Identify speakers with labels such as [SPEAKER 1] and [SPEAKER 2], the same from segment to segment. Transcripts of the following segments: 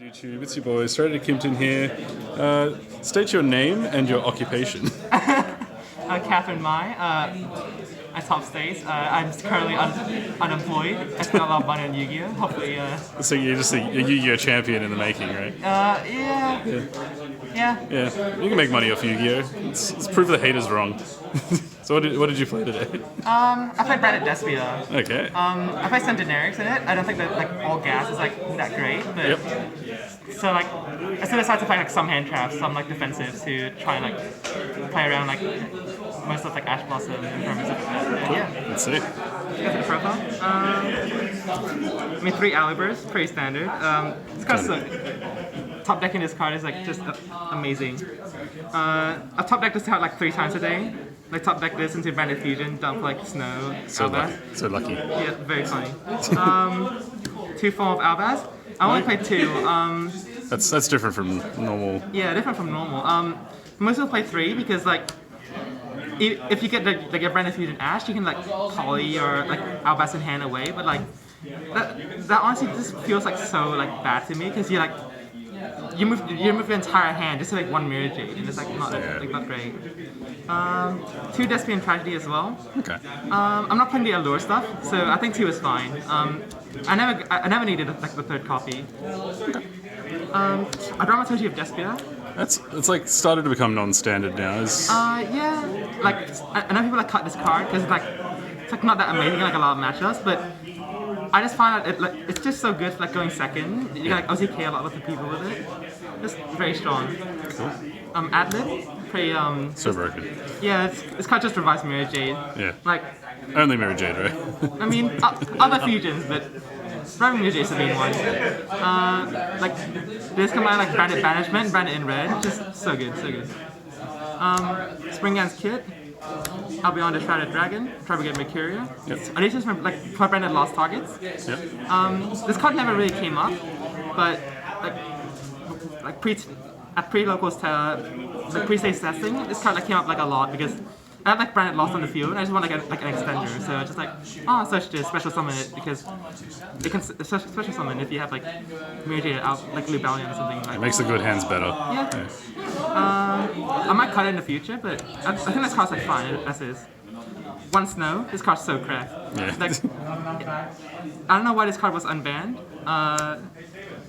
[SPEAKER 1] YouTube, it's your boy, Straight to Kimpton here. State your name and your occupation.
[SPEAKER 2] Katherine I top states. I'm currently unemployed. I spent a lot of money on Yu-Gi-Oh! Hopefully,
[SPEAKER 1] So you're just a Yu-Gi-Oh! Champion in the making, right?
[SPEAKER 2] yeah.
[SPEAKER 1] Yeah, you can make money off Yu-Gi-Oh! It's proof the haters wrong. So what did you play today?
[SPEAKER 2] I played branded Despia.
[SPEAKER 1] Okay.
[SPEAKER 2] I played some generics in it. I don't think that like all gas is like that great, but
[SPEAKER 1] Yep.
[SPEAKER 2] so like I still decided to play like some hand traps, some like defensives to try and like play around like most of like Ash Blossom and terms of yeah.
[SPEAKER 1] Let's see.
[SPEAKER 2] Go to the profile. I mean 3 Alibers, pretty standard. This card's top decking this card is like just amazing. I've top decked this card like 3 times a day. Like top deck this into Bandit Fusion, dump like Snow, Albaz.
[SPEAKER 1] So lucky.
[SPEAKER 2] Yeah, very funny. 2 form of Albaz. I only played 2.
[SPEAKER 1] That's different from normal.
[SPEAKER 2] Yeah, different from normal. Most people play 3 because like if you get like a Bandit Fusion Ash, you can like poly or like Albaz in hand away, but like that honestly just feels like so like bad to me because you move your entire hand just to like 1 Mirror Jade, and it's like not great. 2 Despia and Tragedy as well.
[SPEAKER 1] Okay.
[SPEAKER 2] I'm not playing the Allure stuff, so I think 2 is fine. I never needed like the 3rd copy. A Dramaturgy of Despia.
[SPEAKER 1] It's like started to become non-standard now.
[SPEAKER 2] Yeah. Like I know people like cut this card because it's like not that amazing like a lot of matchups, but I just find that it's just so good for like going second. You can like OTK a lot with the people with it. Just very strong.
[SPEAKER 1] Cool.
[SPEAKER 2] Adlib, pretty
[SPEAKER 1] So broken.
[SPEAKER 2] yeah, this card just revives Mirror Jade.
[SPEAKER 1] Yeah.
[SPEAKER 2] Like
[SPEAKER 1] Only Mirror Jade, right?
[SPEAKER 2] I mean other fusions, but reviving Mirror Jade's the main one. Like this combine like Bandit Banishment, Bandit in red, just so good, so good. Spring Dance Kit. I'll be on the Shrouded Dragon, try to get Mercuria.
[SPEAKER 1] Yep.
[SPEAKER 2] Are these just like for branded lost targets?
[SPEAKER 1] Yep.
[SPEAKER 2] This card never really came up, but like pre-locals like pre-stage testing, this card like came up like a lot because I have like branded lost on the field and I just want like an extender, so just like search this, special summon it because it can special summon if you have like Mirror Jade out like Lubalion or something like.
[SPEAKER 1] It makes the good hands better.
[SPEAKER 2] Yeah. I might cut it in the future, but I think this card's like fine as is. 1 Snow, this card's so crap.
[SPEAKER 1] Yeah.
[SPEAKER 2] Like, I don't know why this card was unbanned.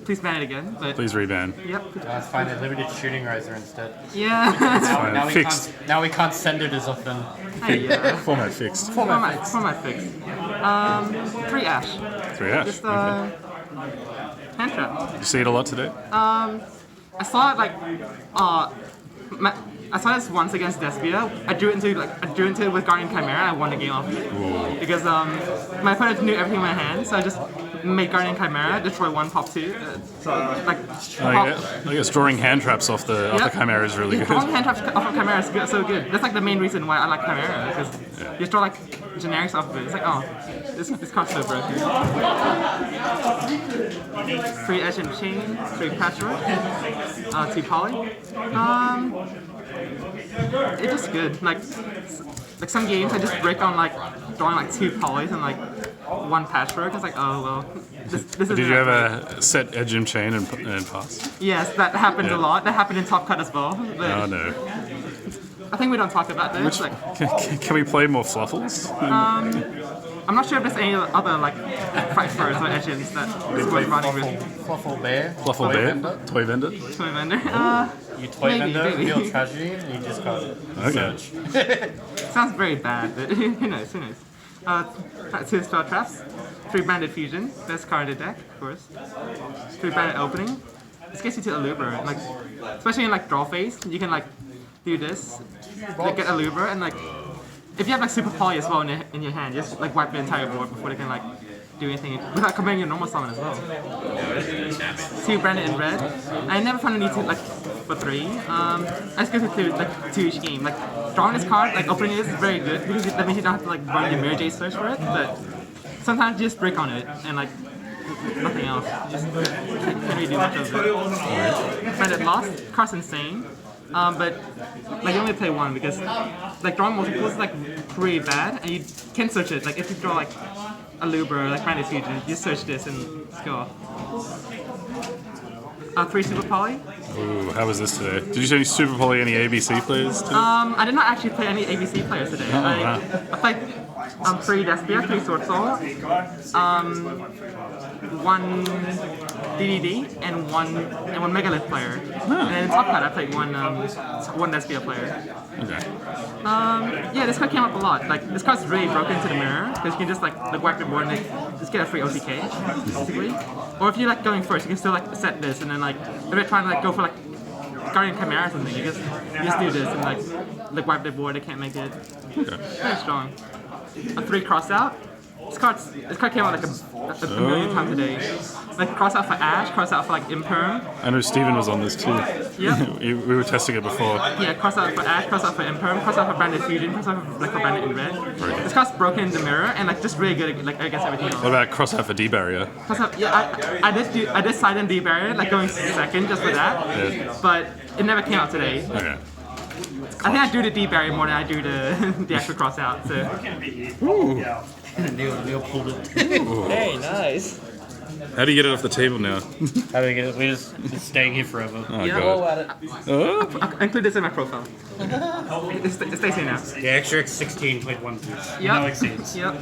[SPEAKER 2] Please ban it again, but
[SPEAKER 1] Please reban.
[SPEAKER 2] yep.
[SPEAKER 3] Let's find a limited shooting riser instead.
[SPEAKER 2] Yeah.
[SPEAKER 1] Fixed.
[SPEAKER 3] Now we can't send it as often.
[SPEAKER 2] Yeah.
[SPEAKER 1] Format fixed.
[SPEAKER 2] Format fixed. 3 Ash.
[SPEAKER 1] 3 Ash.
[SPEAKER 2] Just
[SPEAKER 1] Okay.
[SPEAKER 2] hand trap.
[SPEAKER 1] Did you see it a lot today?
[SPEAKER 2] I saw it like I saw this once against Despia. I drew into it with Guardian Chimera and I won the game off of it.
[SPEAKER 1] Ooh.
[SPEAKER 2] Because my opponent knew everything in my hand, so I just made Guardian Chimera, destroy 1, pop 2.
[SPEAKER 1] I guess drawing hand traps off the Chimera is really good.
[SPEAKER 2] Drawing hand traps off of Chimera is so good. That's like the main reason why I like Chimera, because you just draw like generics off of it. It's like, this card's so broken. 3 Edge and Chain, 3 Patchwork, 2 Poly. It's just good. Like some games I just break on like drawing like 2 polys and like 1 patchwork. It's like, oh well. This is.
[SPEAKER 1] Did you ever set Edge and Chain and pass?
[SPEAKER 2] Yes, that happened a lot. That happened in Top Cut as well. But
[SPEAKER 1] Oh no.
[SPEAKER 2] I think we don't talk about this. Like,
[SPEAKER 1] Can we play more fluffles?
[SPEAKER 2] I'm not sure if there's any other like fight first or edges that is worth running with.
[SPEAKER 3] Fluffle Bear.
[SPEAKER 1] Fluffle
[SPEAKER 3] Toy
[SPEAKER 1] Bear?
[SPEAKER 3] Vendor.
[SPEAKER 1] Toy Vendor?
[SPEAKER 2] Toy vendor.
[SPEAKER 3] You Toy
[SPEAKER 2] Maybe,
[SPEAKER 3] Vendor,
[SPEAKER 2] maybe.
[SPEAKER 3] Real Tragedy, and you just got
[SPEAKER 1] Okay.
[SPEAKER 3] search.
[SPEAKER 2] Sounds very bad, but who knows? 2 Spell Traps, 3 Bandit Fusion, best card in the deck, of course. 3 Bandit Opening. This gets you to Allure, like especially in like draw phase, you can like do this, like get Allure, and like if you have like Super Poly as well in your hand, just like wipe the entire board before they can like do anything without combining your normal summon as well. 2 Bandit in red. I never found a need to like for 3. I just go to 2 each game. Like drawing this card, like opening it is very good because that means you don't have to like run your Mirror Jade search for it. But sometimes you just break on it and like nothing else. Just can't really do much of it. Bandit Lost, card's insane. But like you only play 1 because like drawing multiples is like pretty bad and you can search it. Like if you draw like a Luber, like Bandit Fusion, you search this and just go off. 3 Super Poly.
[SPEAKER 1] Ooh, how was this today? Did you see any Super Poly, any ABC players too?
[SPEAKER 2] I did not actually play any ABC players today.
[SPEAKER 1] wow.
[SPEAKER 2] I played 3 Despia, 3 Sword Soul, 1 DDD, and one Megalith player. And then in top cut, I played one Despia player.
[SPEAKER 1] Okay.
[SPEAKER 2] Yeah, this card came up a lot. Like, this card's really broken into the mirror, because you can just like whack the board and just get a free OTK, basically. Or if you're like going first, you can still like set this, and then like if you're trying to like go for like Guardian Chimera or something, you just do this and like wipe the board. They can't make it.
[SPEAKER 1] Okay.
[SPEAKER 2] Very strong. A 3 cross out. This card came out like a million times today. Like cross out for Ash, cross out for like Imperm.
[SPEAKER 1] I know Steven was on this too.
[SPEAKER 2] Yep.
[SPEAKER 1] we were testing it before.
[SPEAKER 2] Yeah, cross out for Ash, cross out for Imperm, cross out for Branded Fusion, cross out for like for Branded in red. This card's broken in the mirror and like just really good like against everything else.
[SPEAKER 1] What about cross out for D barrier?
[SPEAKER 2] Cross out, yeah, I did side and D barrier like going second just for that, but it never came out today.
[SPEAKER 1] Okay.
[SPEAKER 2] I think I do the D barrier more than I do the actual cross out. So.
[SPEAKER 3] Neil pulled it.
[SPEAKER 4] Hey, nice.
[SPEAKER 1] How do you get it off the table now?
[SPEAKER 3] How do we get it? We're just staying here forever.
[SPEAKER 1] Oh
[SPEAKER 2] Yeah.
[SPEAKER 4] Go
[SPEAKER 1] god.
[SPEAKER 4] at it.
[SPEAKER 1] Oh.
[SPEAKER 2] I include this in my profile. It stays here now.
[SPEAKER 3] The extra X16 played 1 Zeus.
[SPEAKER 2] Yep.
[SPEAKER 3] No exceeds.
[SPEAKER 2] Yep.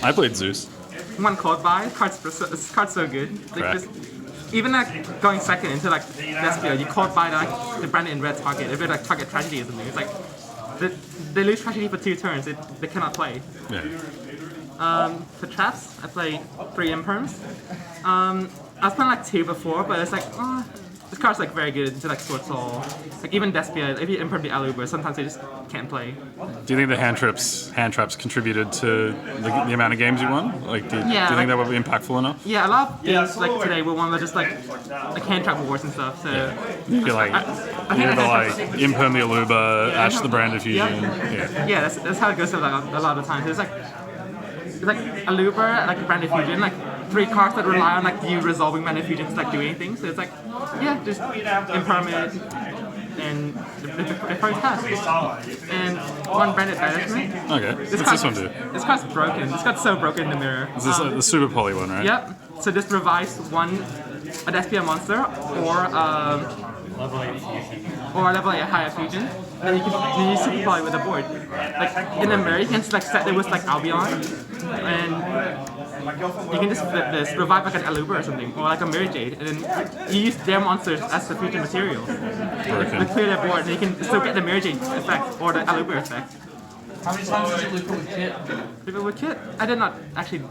[SPEAKER 1] I played Zeus.
[SPEAKER 2] 1 code buy. This card's so good. Like
[SPEAKER 1] Correct.
[SPEAKER 2] just, even like going second into like Despia, you code buy like the Branded in red target. If it like target tragedy or something, it's like they lose tragedy for 2 turns. They cannot play.
[SPEAKER 1] Yeah.
[SPEAKER 2] For traps, I play 3 imperms. I was playing like 2 before, but it's like, this card's like very good into like Sword Soul. Like even Despia, if you imperm the Aluber, sometimes they just can't play.
[SPEAKER 1] Do you think the hand traps contributed to the amount of games you won? Like, do you
[SPEAKER 2] Yeah,
[SPEAKER 1] think
[SPEAKER 2] like-
[SPEAKER 1] that would be impactful enough?
[SPEAKER 2] Yeah, a lot of games like today were one of just like hand trap wars and stuff. So
[SPEAKER 1] You're like,
[SPEAKER 2] I
[SPEAKER 1] you
[SPEAKER 2] think
[SPEAKER 1] either like imperm the Aluba, Ash the Branded Fusion.
[SPEAKER 2] Yeah.
[SPEAKER 1] Yeah.
[SPEAKER 2] that's how it goes like, a lot of times. It's like Aluber, like Branded Fusion, like 3 cards that rely on like you resolving Branded Fusion to like do anything. So it's like, yeah, just imperm it and the first pass. And 1 Branded Banishment.
[SPEAKER 1] Okay. What's this one do?
[SPEAKER 2] This card's broken. This card's so broken in the mirror.
[SPEAKER 1] Is this the Super Poly one, right?
[SPEAKER 2] Yep. So this revives a Despia monster or
[SPEAKER 3] Level 8 fusion.
[SPEAKER 2] or level 8 higher fusion, and you can use Super Poly with the board. Like in the mirror, you can select set it with like Albion, and you can just flip this, revive like an Aluber or something, or like a Mirror Jade, and then you use their monsters as the fusion material. To clear their board, and you can still get the Mirror Jade effect or the Aluber effect.
[SPEAKER 4] How many times did you loop it with Kit?
[SPEAKER 2] Loop it with Kit? I did not actually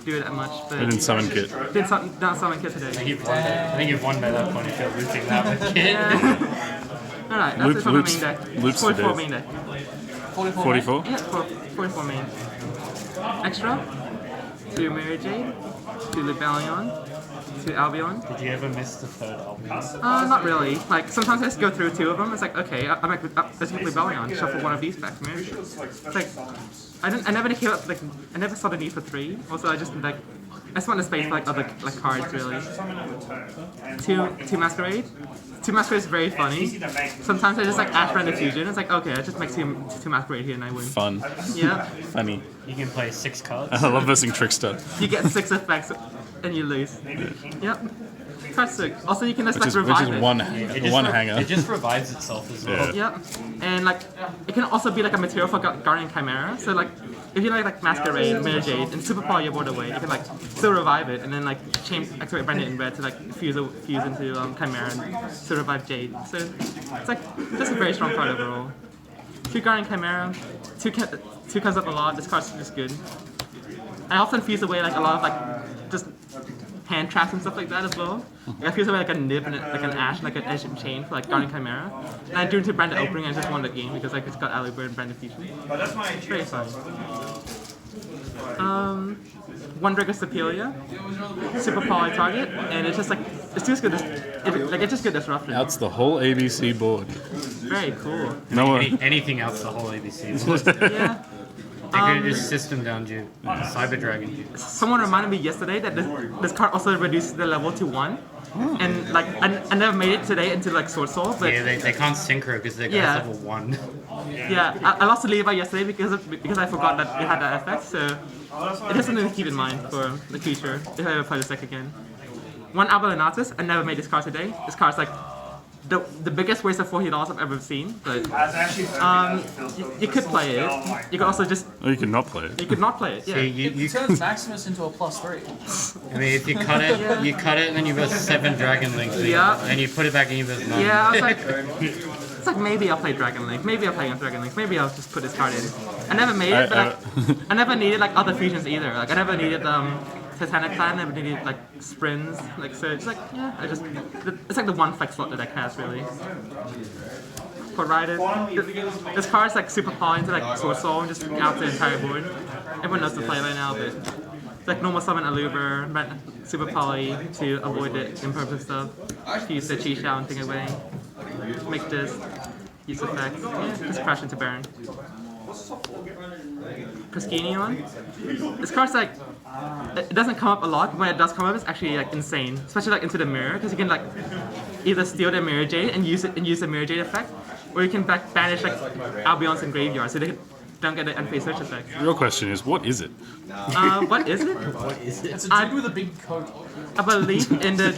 [SPEAKER 2] do it that much, but
[SPEAKER 1] I didn't summon Kit.
[SPEAKER 2] did not summon Kit today.
[SPEAKER 3] I think you've won by that point if you're losing that with Kid.
[SPEAKER 2] Alright, that's it for my main deck.
[SPEAKER 1] Loops
[SPEAKER 2] 44
[SPEAKER 1] today.
[SPEAKER 2] main deck.
[SPEAKER 1] 44?
[SPEAKER 2] Yeah, 44 main. Extra, 2 Mirror Jade, 2 Libellion, 2 Albion.
[SPEAKER 3] Did you ever miss the 3rd album?
[SPEAKER 2] Not really. Like, sometimes I just go through 2 of them, it's like, okay, let's pick Libellion, shuffle 1 of these back, man. It's like, I never came up, like, I never saw the need for 3, also I just, like, I just want the space for, like, other, like, cards, really. 2 Masquerade. 2 Masquerade is very funny. Sometimes I just, like, Ash Branded Fusion, it's like, okay, I just make 2 Masquerade here and I win.
[SPEAKER 1] Fun.
[SPEAKER 2] Yeah.
[SPEAKER 1] Funny.
[SPEAKER 3] You can play 6 cards.
[SPEAKER 1] I love versing Trickster.
[SPEAKER 2] You get 6 effects and you lose. Yep. Card 6. Also, you can just
[SPEAKER 1] Which
[SPEAKER 2] like
[SPEAKER 1] is
[SPEAKER 2] revive it.
[SPEAKER 1] one
[SPEAKER 3] It
[SPEAKER 1] hanger.
[SPEAKER 3] It just revives itself as well.
[SPEAKER 1] Yeah.
[SPEAKER 2] Yep. And like, it can also be like a material for Guardian Chimera. So like, if you like Masquerade, Mirror Jade, and Super Power your board away, you can like still revive it and then like activate Branded in red to like fuse into Chimera and still revive Jade. So it's like just a very strong card overall. 2 Guardian Chimera, 2 comes up a lot. This card's just good. I often fuse away like a lot of like just hand traps and stuff like that as well. Like, I fuse away like a nib and like an ash, like an edge and chain for like Guardian Chimera. And I do into Branded opening and I just won the game because like it's got Aluber and Branded Fusion. It's very fun. 1 Dragon Sepelia, Super Poly target, and it's just like it's just good. It's just good disruption.
[SPEAKER 1] Outs the whole ABC board.
[SPEAKER 2] Very cool.
[SPEAKER 1] No one.
[SPEAKER 3] Anything else the whole ABC.
[SPEAKER 2] Yeah.
[SPEAKER 3] They could just system down to Cyber Dragon.
[SPEAKER 2] Someone reminded me yesterday that this card also reduces the level to 1. And like I never made it today into like Sword Soul, but
[SPEAKER 3] Yeah, they can't synchro because they're
[SPEAKER 2] Yeah.
[SPEAKER 3] level 1.
[SPEAKER 2] yeah, I lost the Levi yesterday because I forgot that it had that effect. So it is something to keep in mind for the future if I ever play this deck again. one Abelonatus. I never made this card today. This card's like the biggest waste of $40 I've ever seen. But you could play it. You could also just.
[SPEAKER 1] Oh, you could not play it.
[SPEAKER 2] You could not play it. Yeah.
[SPEAKER 3] See,
[SPEAKER 4] It turns Maximus into a +3.
[SPEAKER 3] I mean, if you cut it, and then you build 7 Dragon Links.
[SPEAKER 2] Yeah.
[SPEAKER 3] And you put it back and you build 9.
[SPEAKER 2] Yeah, I was like, it's like maybe I'll play Dragon Link. Maybe I'll play against Dragon Link. Maybe I'll just put this card in. I never made it, but I never needed like other fusions either. Like I never needed Titanic Clan. Never needed like sprints. Like so, it's like yeah, it's like the one flex slot the deck has really. Put right in. This card's like super poly into like Sword Soul and just out the entire board. Everyone knows the play by now, but it's like normal summon Aluber, super poly to avoid the imperfect stuff. Use the Chi Shao and thing away. Make this. Use effects. Yeah, just crash into Baron. Koskini on. This card's like it doesn't come up a lot, but when it does come up, it's actually like insane. Especially like into the mirror, because you can like either steal the mirror jade and use the mirror jade effect, or you can banish like Albion's and Graveyard, so they don't get the unfazed search effect.
[SPEAKER 1] The real question is, what is it?
[SPEAKER 2] What is it?
[SPEAKER 4] It's a dude with a big coat.
[SPEAKER 2] I believe in the.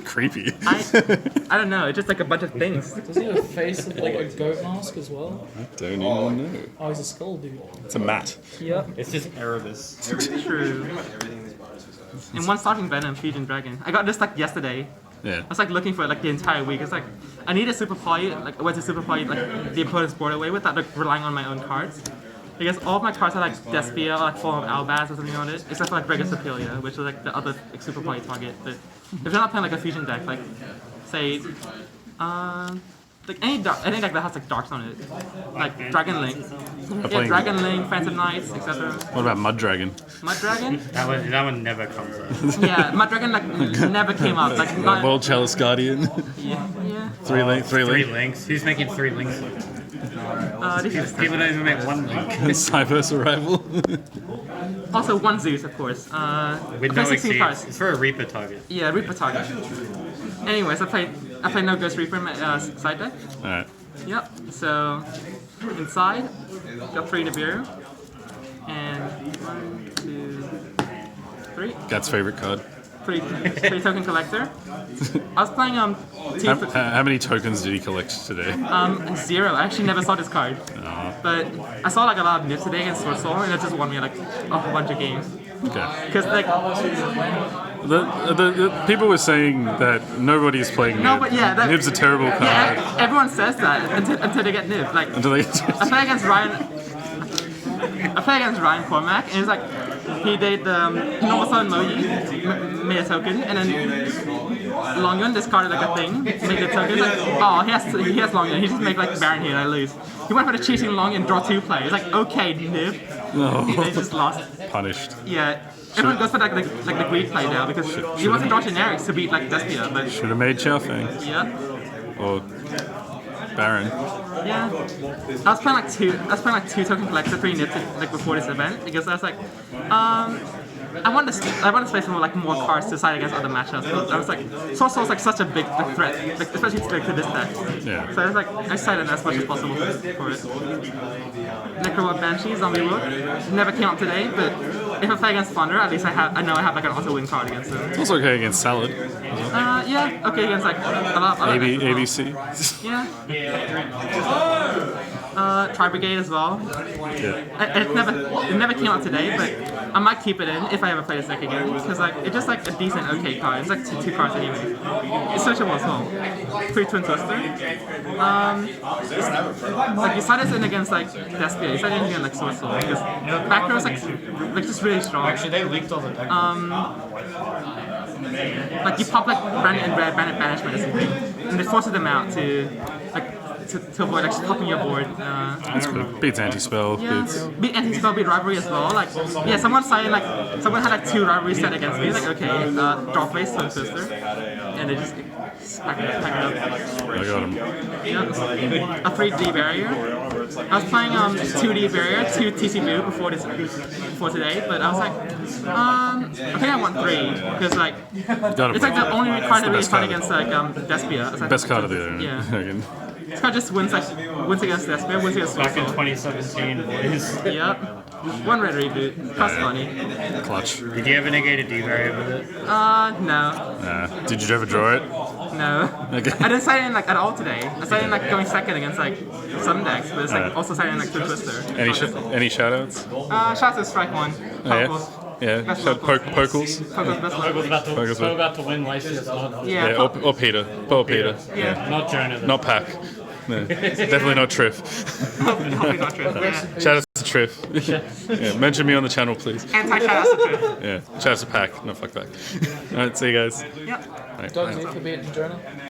[SPEAKER 1] Creepy.
[SPEAKER 2] I don't know. It's just like a bunch of things.
[SPEAKER 4] Does he have a face of like a goat mask as well?
[SPEAKER 1] I don't even know.
[SPEAKER 4] Oh, he's a skull dude.
[SPEAKER 1] It's a mat.
[SPEAKER 2] Yep.
[SPEAKER 3] It's just Erebus.
[SPEAKER 2] True. And one starting Venom Fusion Dragon. I got this like yesterday.
[SPEAKER 1] Yeah.
[SPEAKER 2] I was like looking for it like the entire week. It's like I need a super poly, like a way to super poly like the opponent's board away without like relying on my own cards. Because all of my cards are like Despia or like Form of Albaz or something on it, except for like Brega Superior, which is like the other like, super poly target. But if you're not playing like a fusion deck, like say like any deck that has like darks on it, like Dragon Link, yeah, Dragon Link, Phantom Knights, etc.
[SPEAKER 1] What about Mud Dragon?
[SPEAKER 2] Mud Dragon?
[SPEAKER 3] That one never comes up.
[SPEAKER 2] Yeah, Mud Dragon like never came up. Like not,
[SPEAKER 1] World Chalice Guardian.
[SPEAKER 2] yeah.
[SPEAKER 1] 3 link. 3
[SPEAKER 3] 3
[SPEAKER 1] link.
[SPEAKER 3] links. Who's making 3 links?
[SPEAKER 2] This is
[SPEAKER 3] People don't even make 1 link.
[SPEAKER 1] Cyberse Arrival.
[SPEAKER 2] also one Zeus, of course.
[SPEAKER 3] With
[SPEAKER 2] I
[SPEAKER 3] no
[SPEAKER 2] play 16
[SPEAKER 3] exceeds.
[SPEAKER 2] cards.
[SPEAKER 3] It's for a Reaper target.
[SPEAKER 2] Yeah, Reaper target. Anyways, I played no Ghost Reaper in my side deck.
[SPEAKER 1] Alright.
[SPEAKER 2] Yep. So inside, got 3 Nibiru, and 1, 2, 3.
[SPEAKER 1] Gat's favorite card.
[SPEAKER 2] 3 token collector. I was playing
[SPEAKER 1] How many tokens did he collect today?
[SPEAKER 2] 0. I actually never saw this card, but I saw like a lot of nips today against Sword Soul, and it just won me like a whole bunch of games.
[SPEAKER 1] Okay.
[SPEAKER 2] Because like
[SPEAKER 1] The people were saying that nobody's playing Nib.
[SPEAKER 2] no, but yeah,
[SPEAKER 1] Nib's a terrible card.
[SPEAKER 2] yeah, everyone says that until they get nipped. Like
[SPEAKER 1] Until they
[SPEAKER 2] I play against Ryan Cormac, and it's like he did normal summon Moji, made a token, and then Longyun discarded like a thing, made a token. It's like, oh, he has Longyun. He just make like Baron here, and I lose. He went for the cheating Longyun, draw 2 play. It's like okay, nib.
[SPEAKER 1] No.
[SPEAKER 2] They just lost.
[SPEAKER 1] Punished.
[SPEAKER 2] Yeah. Everyone goes for like the greed play now because he wants to draw generics to beat like Despia, but
[SPEAKER 1] Should have made Xiao Feng.
[SPEAKER 2] yeah.
[SPEAKER 1] Or Baron.
[SPEAKER 2] Yeah, I was playing like 2 token collector 3 nips like before this event because I was like, I want to play some like more cards to side against other matchups. But I was like, Sword Soul's like such a big like, threat, like, especially to this deck.
[SPEAKER 1] Yeah.
[SPEAKER 2] So I was like, I sided as much as possible for it. Necrowar Banshee, Zombie Rook, never came up today, but if I play against Thunder, at least I know I have like an auto win card against them.
[SPEAKER 1] It's also okay against Salad.
[SPEAKER 2] Yeah, okay against like a lot of other decks as well.
[SPEAKER 1] ABC.
[SPEAKER 2] Yeah. Tri Brigade as well.
[SPEAKER 1] Yeah.
[SPEAKER 2] It never came out today, but I might keep it in if I ever play this deck again. Because like it's just like a decent okay card. It's like two cards anyway. It's searchable as well. 3 Twin Twister. Like you side this in against like Despia, you side it in against like Sword Soul because back row is like just really strong.
[SPEAKER 4] Actually, they leaked all the deck.
[SPEAKER 2] Like you pop like Branded and Red, Branded Banishment or something, and they force them out to like to avoid like popping your board.
[SPEAKER 1] That's good. Beats anti-spell.
[SPEAKER 2] Yeah,
[SPEAKER 1] Beats...
[SPEAKER 2] beat anti-spell, beat rivalry as well. Like, yeah, someone had like 2 rivalries set against me. Like, okay, draw face, Twin Twister, and they just pack it up.
[SPEAKER 1] I got him.
[SPEAKER 2] Yeah, a 3D barrier. I was playing 2D barrier, 2 TC Boo before today, but I was like, I think I want 3 because like
[SPEAKER 1] Got him.
[SPEAKER 2] it's like the only card that really fought against like Despia. Like,
[SPEAKER 1] Best card of the year.
[SPEAKER 2] Yeah. This card just wins against Despia, wins against
[SPEAKER 3] Back in
[SPEAKER 2] Social.
[SPEAKER 3] 2017, boys.
[SPEAKER 2] Yep. One red reboot. Cost money.
[SPEAKER 1] Clutch.
[SPEAKER 3] Did you ever negate a D-variant with it?
[SPEAKER 2] No.
[SPEAKER 1] Did you ever draw it?
[SPEAKER 2] No.
[SPEAKER 1] Okay.
[SPEAKER 2] I didn't sign in like at all today. I signed in like going second against like some decks, but it's like also signing in like through Twister.
[SPEAKER 1] Any shoutouts?
[SPEAKER 2] Shout out to Strike One.
[SPEAKER 1] Yeah.
[SPEAKER 2] Best
[SPEAKER 1] Shout
[SPEAKER 2] local.
[SPEAKER 1] Pokles.
[SPEAKER 2] Pogo's best local.
[SPEAKER 3] About to win Lycius, not,
[SPEAKER 2] Yeah.
[SPEAKER 1] Yeah. Or Peter. Or Peter.
[SPEAKER 2] Yeah.
[SPEAKER 3] not Jonah.
[SPEAKER 1] Not Pack. No. Definitely not Triff.
[SPEAKER 2] Hopefully not true. Yeah.
[SPEAKER 1] Shout out to Triff. Yeah. Mention me on the channel, please.
[SPEAKER 2] Anti-shout out to True.
[SPEAKER 1] Yeah. Shout out to Pack. No, fuck Pack. Alright, see you guys.
[SPEAKER 2] Yep.
[SPEAKER 1] Alright,
[SPEAKER 4] Don't
[SPEAKER 1] bye.
[SPEAKER 4] need for beating Jonah.